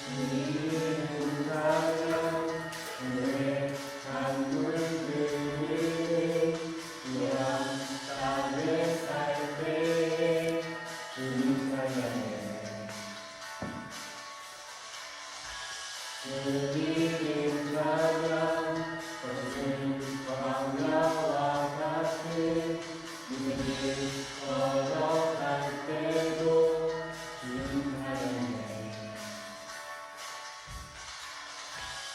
주님은 가장 그의 강물들을 또한 땅에 살 때에 주님 찬양해 주님은 가장 거친 광야와 같은 물을 걸어갈 때도 주님 찬양해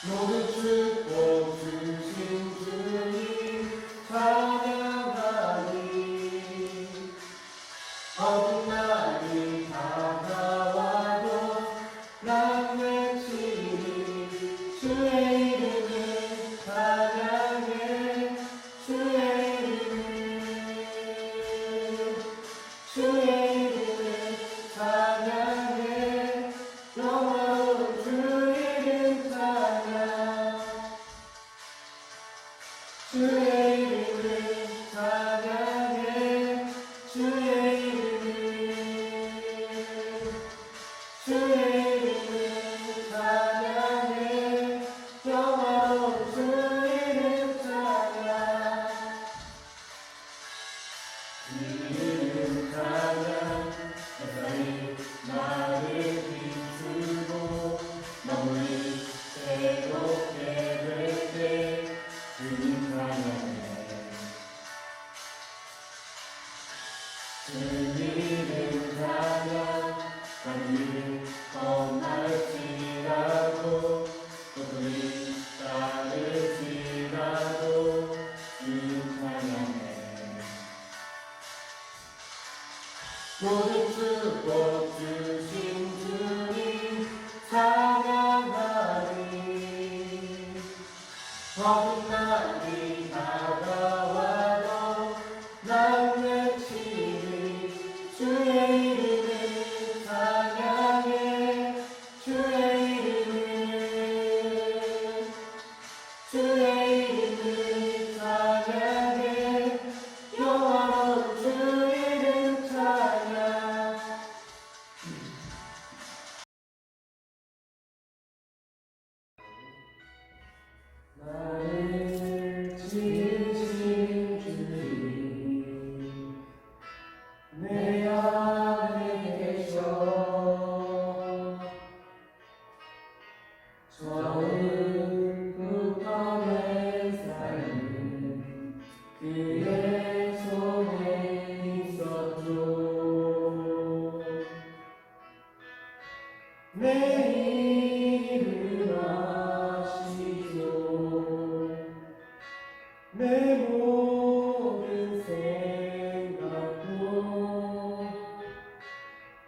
모든 축복 주신 주님 찬양하니 어둠 날이 다가와도 난 외치리 주의 이름을 찬양해 주의 이름을 찬양해 영원한 주 이름 찬양 주의 이름을 찬양해 주의 이름을 찬양해 영원한 주 이름 찬양 이름 찬양 햇살이 나를 비추고 너무리 새롭게 될 때 주님 찬양해 주님은 찬양 밤이 험할지라도 고통이 따를지라도 주님 찬양해 모든 축복 주신 주님 찬양하리 어둠 날이 다가와도 난 외치리 주의 이름을 찬양해 주의 이름을 찬양해 영원한 주 이름 찬양 나를 지으신 주님 내 안에 계셔 처음부터 내 삶은 그의 손에 있었죠 내 일을 아시죠 내 모든 생각도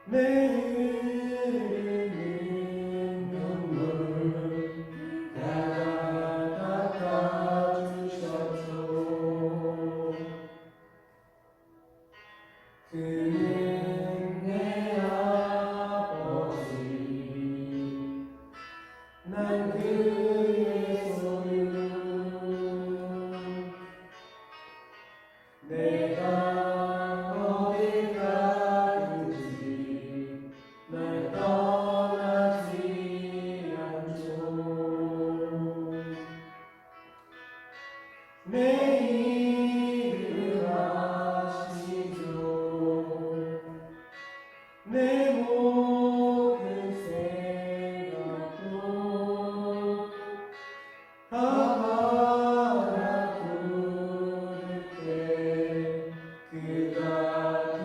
내 흐르는 눈물 다 닦아주셨죠 그는 내 아버지 난 그의 소유 내가 어디 가든지 날 떠나지 않죠 내 일을 아시죠 내 모든 생각도 아마나 부를 때 그가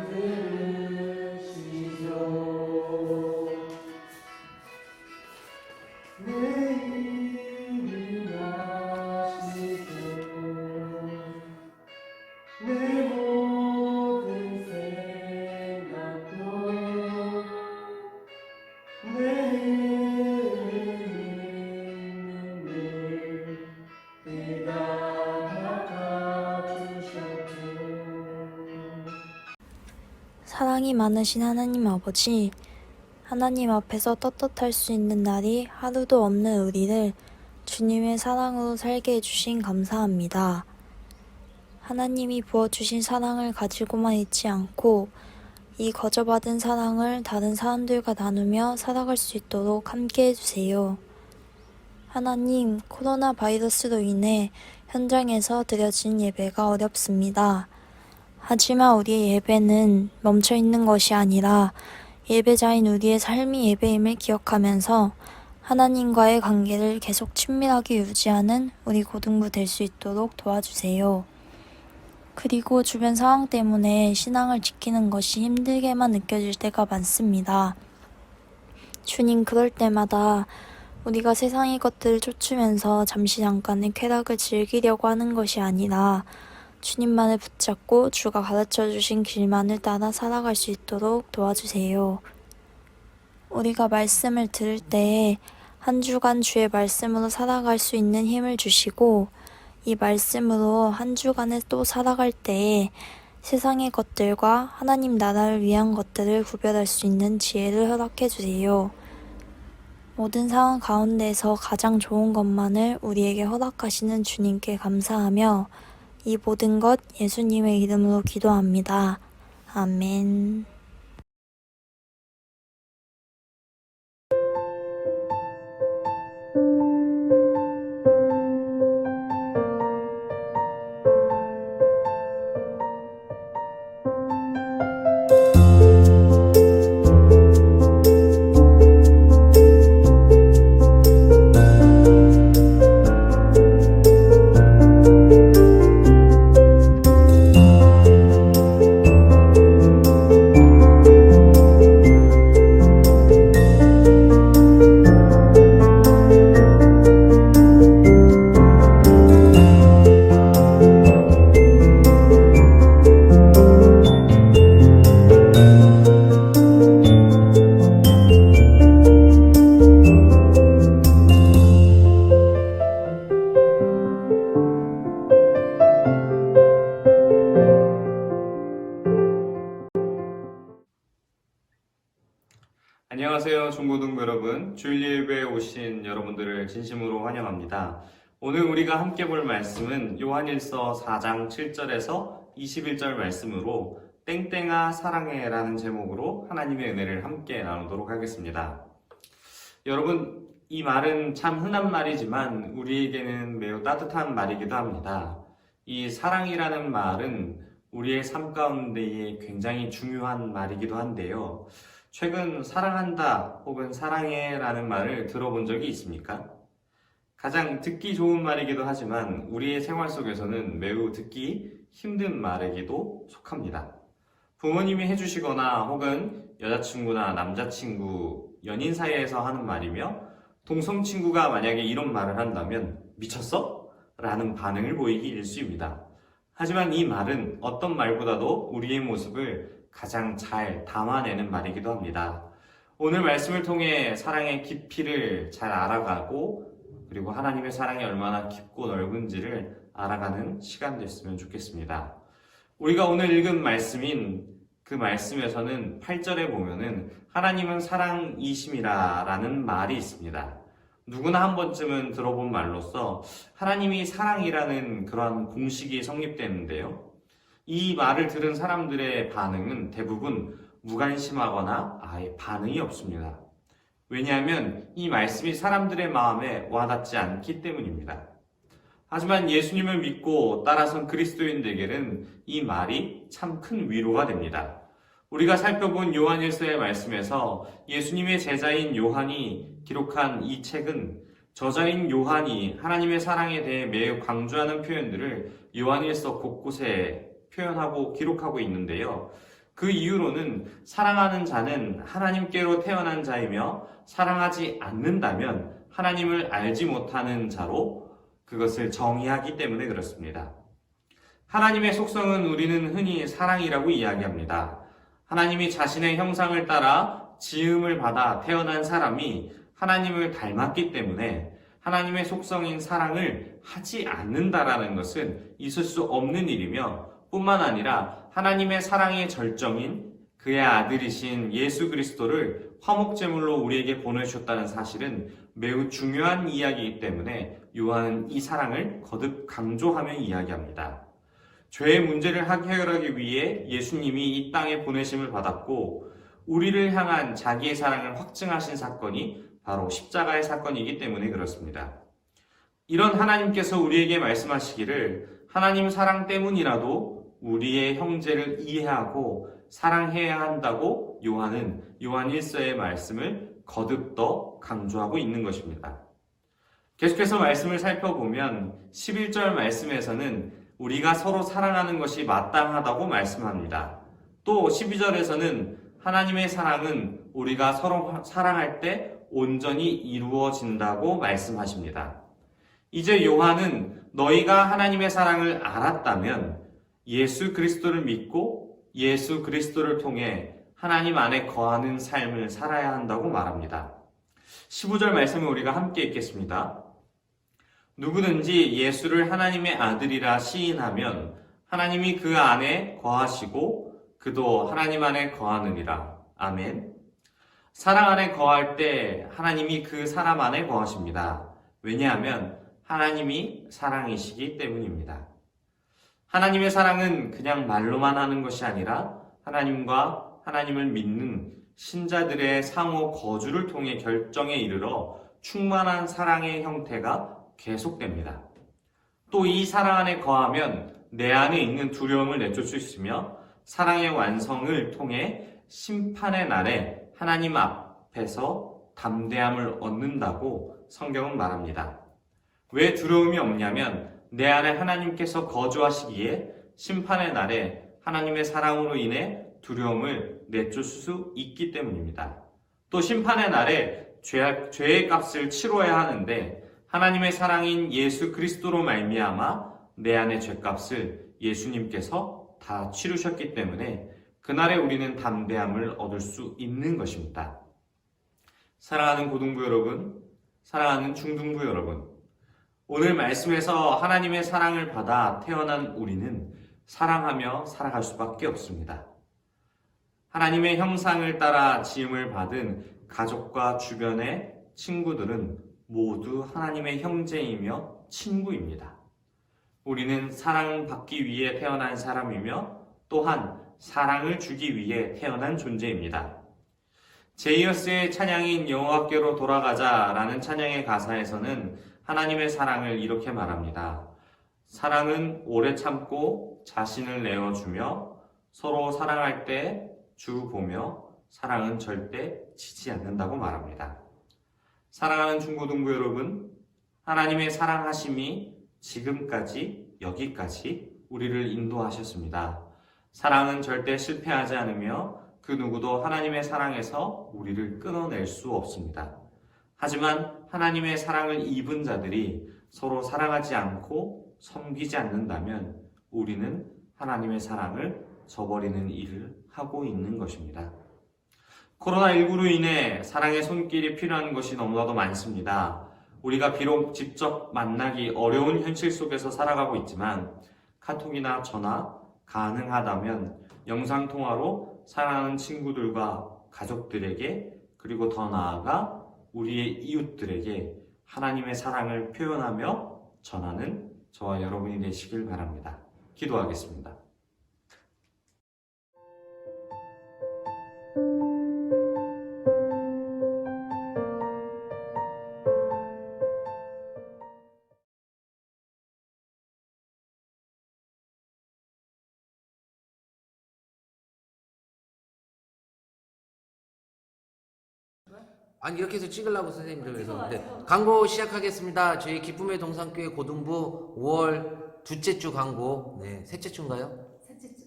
들으시죠 내 일을 아시죠 내 모든 생각도 내 눈물 그가 닦아주셨죠 사랑이 많으신 하나님 아버지, 하나님 앞에서 떳떳할 수 있는 날이 하루도 없는 우리를 주님의 사랑으로 살게 해주신 감사합니다. 하나님이 부어주신 사랑을 가지고만 있지 않고 이 거저받은 사랑을 다른 사람들과 나누며 살아갈 수 있도록 함께 해주세요. 하나님, 코로나 바이러스로 인해 현장에서 드려진 예배가 어렵습니다. 하지만 우리의 예배는 멈춰 있는 것이 아니라 예배자인 우리의 삶이 예배임을 기억하면서 하나님과의 관계를 계속 친밀하게 유지하는 우리 고등부 될 수 있도록 도와주세요. 그리고 주변 상황 때문에 신앙을 지키는 것이 힘들게만 느껴질 때가 많습니다. 주님, 그럴 때마다 우리가 세상의 것들을 쫓으면서 잠깐의 쾌락을 즐기려고 하는 것이 아니라 주님만을 붙잡고 주가 가르쳐 주신 길만을 따라 살아갈 수 있도록 도와주세요. 우리가 말씀을 들을 때에 한 주간 주의 말씀으로 살아갈 수 있는 힘을 주시고 이 말씀으로 한 주간을 또 살아갈 때에 세상의 것들과 하나님 나라를 위한 것들을 구별할 수 있는 지혜를 허락해 주세요. 모든 상황 가운데서 가장 좋은 것만을 우리에게 허락하시는 주님께 감사하며 이 모든 것 예수님의 이름으로 기도합니다. 아멘. 안녕하세요, 중고등부 여러분. 주일 예배에 오신 여러분들을 진심으로 환영합니다. 오늘 우리가 함께 볼 말씀은 요한일서 4장 7절에서 21절 말씀으로 땡땡아 사랑해라는 제목으로 하나님의 은혜를 함께 나누도록 하겠습니다. 여러분, 이 말은 참 흔한 말이지만 우리에게는 매우 따뜻한 말이기도 합니다. 이 사랑이라는 말은 우리의 삶 가운데에 굉장히 중요한 말이기도 한데요. 최근 사랑한다 혹은 사랑해 라는 말을 들어본 적이 있습니까? 가장 듣기 좋은 말이기도 하지만 우리의 생활 속에서는 매우 듣기 힘든 말에게도 속합니다. 부모님이 해주시거나 혹은 여자친구나 남자친구, 연인 사이에서 하는 말이며 동성친구가 만약에 이런 말을 한다면 미쳤어? 라는 반응을 보이기 일쑤입니다. 하지만 이 말은 어떤 말보다도 우리의 모습을 가장 잘 담아내는 말이기도 합니다. 오늘 말씀을 통해 사랑의 깊이를 잘 알아가고 그리고 하나님의 사랑이 얼마나 깊고 넓은지를 알아가는 시간 됐으면 좋겠습니다. 우리가 오늘 읽은 말씀인 그 말씀에서는 8절에 보면은 하나님은 사랑이심이라 라는 말이 있습니다. 누구나 한 번쯤은 들어본 말로써 하나님이 사랑이라는 그러한 공식이 성립되는데요. 이 말을 들은 사람들의 반응은 대부분 무관심하거나 아예 반응이 없습니다. 왜냐하면 이 말씀이 사람들의 마음에 와닿지 않기 때문입니다. 하지만 예수님을 믿고 따라선 그리스도인들에게는 이 말이 참 큰 위로가 됩니다. 우리가 살펴본 요한일서의 말씀에서 예수님의 제자인 요한이 기록한 이 책은 저자인 요한이 하나님의 사랑에 대해 매우 강조하는 표현들을 요한일서 곳곳에 표현하고 기록하고 있는데요. 그 이유로는 사랑하는 자는 하나님께로 태어난 자이며 사랑하지 않는다면 하나님을 알지 못하는 자로 그것을 정의하기 때문에 그렇습니다. 하나님의 속성은 우리는 흔히 사랑이라고 이야기합니다. 하나님이 자신의 형상을 따라 지음을 받아 태어난 사람이 하나님을 닮았기 때문에 하나님의 속성인 사랑을 하지 않는다라는 것은 있을 수 없는 일이며 뿐만 아니라 하나님의 사랑의 절정인 그의 아들이신 예수 그리스도를 화목제물로 우리에게 보내주셨다는 사실은 매우 중요한 이야기이기 때문에 요한은 이 사랑을 거듭 강조하며 이야기합니다. 죄의 문제를 해결하기 위해 예수님이 이 땅에 보내심을 받았고 우리를 향한 자기의 사랑을 확증하신 사건이 바로 십자가의 사건이기 때문에 그렇습니다. 이런 하나님께서 우리에게 말씀하시기를 하나님 사랑 때문이라도 우리의 형제를 이해하고 사랑해야 한다고 요한은 요한 1서의 말씀을 거듭더 강조하고 있는 것입니다. 계속해서 말씀을 살펴보면 11절 말씀에서는 우리가 서로 사랑하는 것이 마땅하다고 말씀합니다. 또 12절에서는 하나님의 사랑은 우리가 서로 사랑할 때 온전히 이루어진다고 말씀하십니다. 이제 요한은 너희가 하나님의 사랑을 알았다면 예수 그리스도를 믿고 예수 그리스도를 통해 하나님 안에 거하는 삶을 살아야 한다고 말합니다. 15절 말씀을 우리가 함께 읽겠습니다. 누구든지 예수를 하나님의 아들이라 시인하면 하나님이 그 안에 거하시고 그도 하나님 안에 거하느니라. 아멘. 사랑 안에 거할 때 하나님이 그 사람 안에 거하십니다. 왜냐하면 하나님이 사랑이시기 때문입니다. 하나님의 사랑은 그냥 말로만 하는 것이 아니라 하나님과 하나님을 믿는 신자들의 상호 거주를 통해 결정에 이르러 충만한 사랑의 형태가 계속됩니다. 또 이 사랑 안에 거하면 내 안에 있는 두려움을 내쫓을 수 있으며 사랑의 완성을 통해 심판의 날에 하나님 앞에서 담대함을 얻는다고 성경은 말합니다. 왜 두려움이 없냐면 내 안에 하나님께서 거주하시기에 심판의 날에 하나님의 사랑으로 인해 두려움을 내쫓을 수 있기 때문입니다. 또 심판의 날에 죄의 값을 치러야 하는데 하나님의 사랑인 예수 그리스도로 말미암아 내 안의 죄값을 예수님께서 다 치르셨기 때문에 그날에 우리는 담대함을 얻을 수 있는 것입니다. 사랑하는 고등부 여러분, 사랑하는 중등부 여러분, 오늘 말씀에서 하나님의 사랑을 받아 태어난 우리는 사랑하며 살아갈 수밖에 없습니다. 하나님의 형상을 따라 지음을 받은 가족과 주변의 친구들은 모두 하나님의 형제이며 친구입니다. 우리는 사랑받기 위해 태어난 사람이며 또한 사랑을 주기 위해 태어난 존재입니다. 제이어스의 찬양인 여호와께로 돌아가자라는 찬양의 가사에서는 하나님의 사랑을 이렇게 말합니다. 사랑은 오래 참고 자신을 내어주며 서로 사랑할 때 주 보며 사랑은 절대 지지 않는다고 말합니다. 사랑하는 중고등부 여러분, 하나님의 사랑하심이 지금까지 여기까지 우리를 인도하셨습니다. 사랑은 절대 실패하지 않으며 그 누구도 하나님의 사랑에서 우리를 끊어낼 수 없습니다. 하지만 하나님의 사랑을 입은 자들이 서로 사랑하지 않고 섬기지 않는다면 우리는 하나님의 사랑을 저버리는 일을 하고 있는 것입니다. 코로나19로 인해 사랑의 손길이 필요한 것이 너무나도 많습니다. 우리가 비록 직접 만나기 어려운 현실 속에서 살아가고 있지만 카톡이나 전화, 가능하다면 영상통화로 사랑하는 친구들과 가족들에게 그리고 더 나아가 우리의 이웃들에게 하나님의 사랑을 표현하며 전하는 저와 여러분이 되시길 바랍니다. 기도하겠습니다. 아니 이렇게 해서 찍으려고 선생님들 그래서 네. 광고 시작하겠습니다. 저희 기쁨의 동산교회 고등부 5월 둘째 주 광고, 네 셋째 주인가요?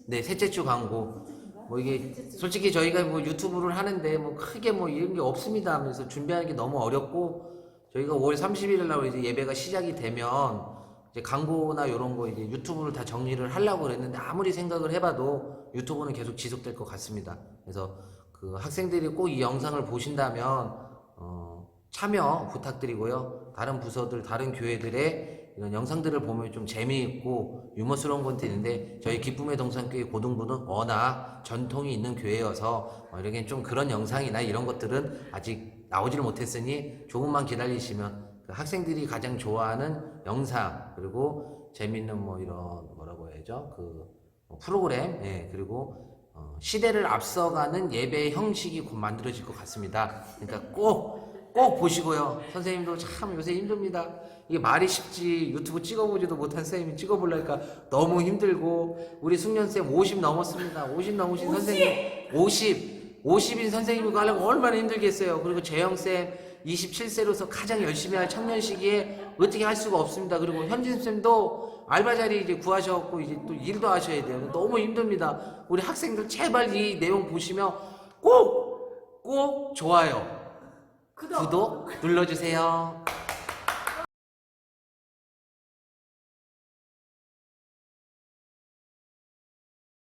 네 셋째 주 광고. 뭐 이게 솔직히 저희가 뭐 유튜브를 하는데 뭐 크게 뭐 이런 게 없습니다 하면서 준비하는 게 너무 어렵고 저희가 5월 31일 날 이제 예배가 시작이 되면 이제 광고나 이런 거 이제 유튜브를 다 정리를 하려고 그랬는데 아무리 생각을 해봐도 유튜브는 계속 지속될 것 같습니다. 그래서 그 학생들이 꼭 이 영상을 보신다면 참여 부탁드리고요. 다른 부서들, 다른 교회들의 이런 영상들을 보면 좀 재미있고 유머스러운 콘텐츠인데 저희 기쁨의 동산교회 고등부는 워낙 전통이 있는 교회여서 이렇게 좀 그런 영상이나 이런 것들은 아직 나오지를 못했으니 조금만 기다리시면 그 학생들이 가장 좋아하는 영상 그리고 재밌는 뭐 이런 뭐라고 해야죠? 프로그램, 예, 그리고 시대를 앞서가는 예배 형식이 곧 만들어질 것 같습니다. 그러니까 꼭 보시고요. 선생님도 참 요새 힘듭니다. 이게 말이 쉽지 유튜브 찍어보지도 못한 선생님이 찍어보려니까 너무 힘들고 우리 숙련쌤 50 넘었습니다. 50 넘으신 선생님 50인 선생님이고 하려면 얼마나 힘들겠어요. 그리고 재영쌤 27세로서 가장 열심히 할 청년 시기에 어떻게 할 수가 없습니다. 그리고 현진쌤도 알바 자리 이제 구하셔갖고 이제 또 일도 하셔야 돼요. 너무 힘듭니다. 우리 학생들 제발 이 내용 보시면 꼭 좋아요, 구독 눌러주세요.